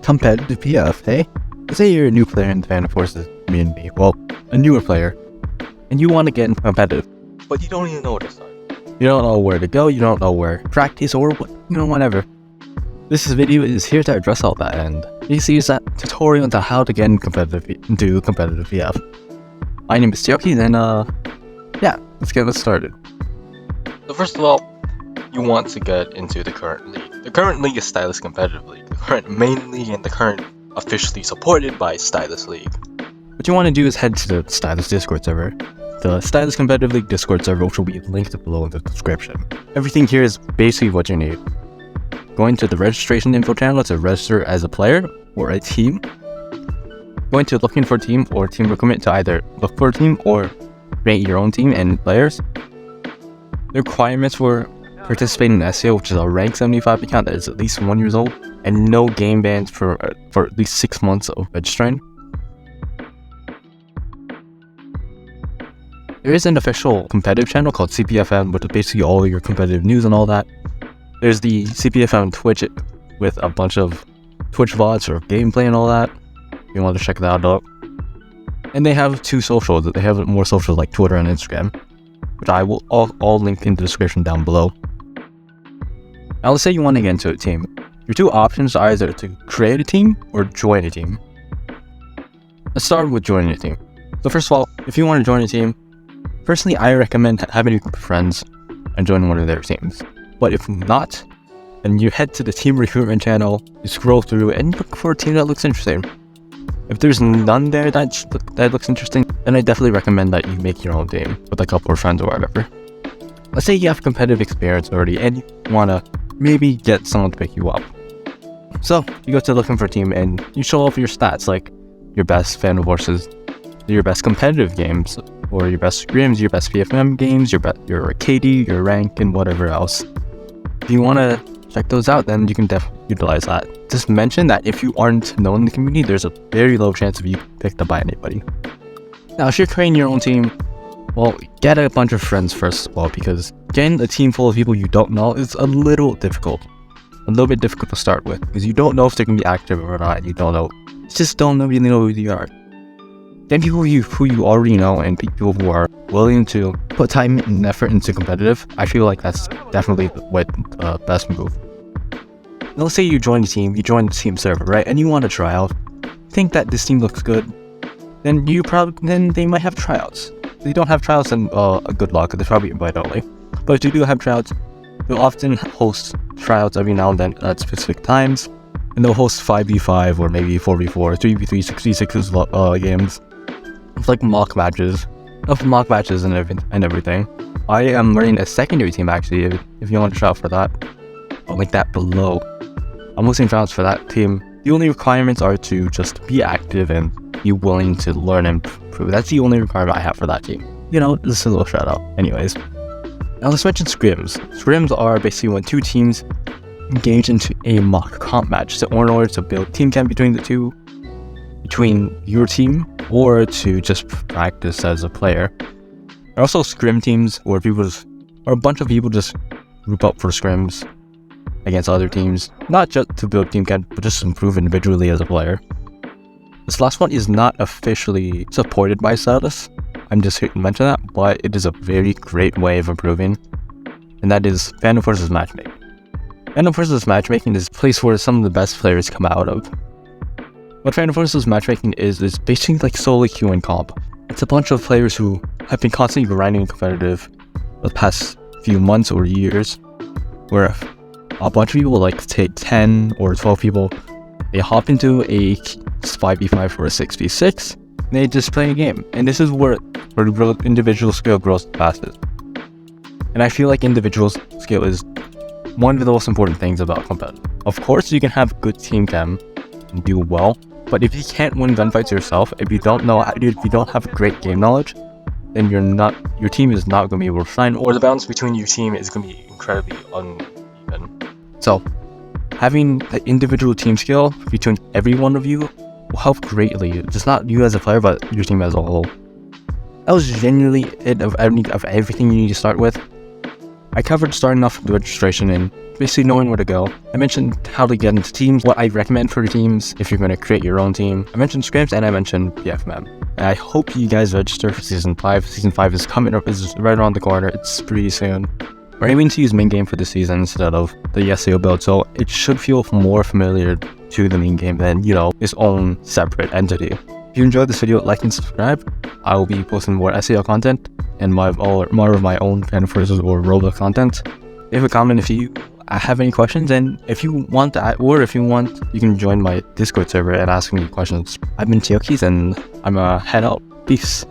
competitive PF, hey? Say you're a new player in the Phantom Forces community, well, a newer player, and you want to get competitive, but you don't even know where to start. You don't know where to go, you don't know where to practice, or what, whatever. This video is here to address all that, and basically is that tutorial into how to get into competitive PF. My name is Tioki, and yeah, let's get started. So first of all, you want to get into the current league. The current league is Stylus Competitive League, the current main league and the current officially supported by Stylus League. What you want to do is head to the Stylus Discord server. The Stylus Competitive League Discord server, which will be linked below in the description. Everything here is basically what you need. Going to the registration info channel to register as a player or a team. Going to looking for a team or team recruitment to either look for a team or create your own team and players. The requirements for participating in SEO, which is a rank 75 account that is at least 1 year old, and no game bans for at least 6 months of registering. There is an official competitive channel called CPFM, which is basically all your competitive news and all that. There's the CPFM Twitch with a bunch of Twitch VODs or gameplay and all that. If you want to check that out. And they have 2 socials. They have more socials like Twitter and Instagram, which I will all link in the description down below. Now let's say you want to get into a team. Your 2 options are either to create a team or join a team. Let's start with joining a team. So first of all, if you want to join a team, personally I recommend having a group of friends and joining one of their teams. But if not, then you head to the team recruitment channel, you scroll through and look for a team that looks interesting. If there's none there that looks interesting, then I definitely recommend that you make your own team with a couple of friends or whatever. Let's say you have competitive experience already and you want to maybe get someone to pick you up. So you go to looking for a team and you show off your stats, like your best Phantom Forces, your best competitive games, or your best scrims, your best PFM games, your KD, your rank, and whatever else. If you want to check those out, then you can definitely utilize that. Just mention that if you aren't known in the community, there's a very low chance of you picked up by anybody. Now, if you're creating your own team, well, get a bunch of friends first of all, because getting a team full of people you don't know is a little bit difficult to start with, because you don't know if they're going to be active or not, and you just don't really know who they are. Then people who you already know and people who are willing to put time and effort into competitive, I feel like that's definitely the best move. Now, let's say you join the team server, right? And you want to try out, think that this team looks good, then they might have tryouts. If they don't have tryouts, then good luck. They're probably invite only. But if they do have tryouts, they'll often host tryouts every now and then at specific times, and they'll host 5v5 or maybe 4v4, 3v3, 66 games. It's like mock matches and everything. I am running a secondary team actually. If you want to try out for that, I'll link that below. I'm hosting tryouts for that team. The only requirements are to just be active and be willing to learn and improve. That's the only requirement I have for that team. Just a little shout out. Anyways, now let's mention scrims. Scrims are basically when 2 teams engage into a mock comp match. So in order to build team chem between your team, or to just practice as a player. There are also scrim teams where a bunch of people just group up for scrims against other teams, not just to build team chem, but just improve individually as a player. This last one is not officially supported by Stylus. I'm just here to mention that, but it is a very great way of improving, and that is Phantom Forces matchmaking. Phantom Forces matchmaking is a place where some of the best players come out of. What Phantom Forces matchmaking is basically like solo queue and comp. It's a bunch of players who have been constantly grinding competitive the past few months or years, where a bunch of people, like say 10 or 12 people, they hop into a 5v5 or a 6v6, and they just play a game. And this is where individual skill grows the fastest. And I feel like individual skill is one of the most important things about competitive. Of course, you can have good team chem and do well, but if you can't win gunfights yourself, if you don't have great game knowledge, then your team is not going to be able to shine, or the balance between your team is going to be incredibly uneven. So having the individual team skill between every one of you will help greatly, just not you as a player, but your team as a whole. That was genuinely it of everything you need to start with. I covered starting off with registration and basically knowing where to go. I mentioned how to get into teams, what I recommend for teams if you're going to create your own team. I mentioned scrims and I mentioned PFMM. And I hope you guys register for Season 5. Season 5 is coming up, is right around the corner. It's pretty soon. We're aiming to use main game for the season instead of the SEO build, so it should feel more familiar to the main game than, its own separate entity. If you enjoyed this video, like and subscribe. I will be posting more SEO content and more of my own fan versus or Roblox content. Leave a comment if you have any questions, and if you want, you can join my Discord server and ask me questions. I've been Teokis, and I'm head out. Peace.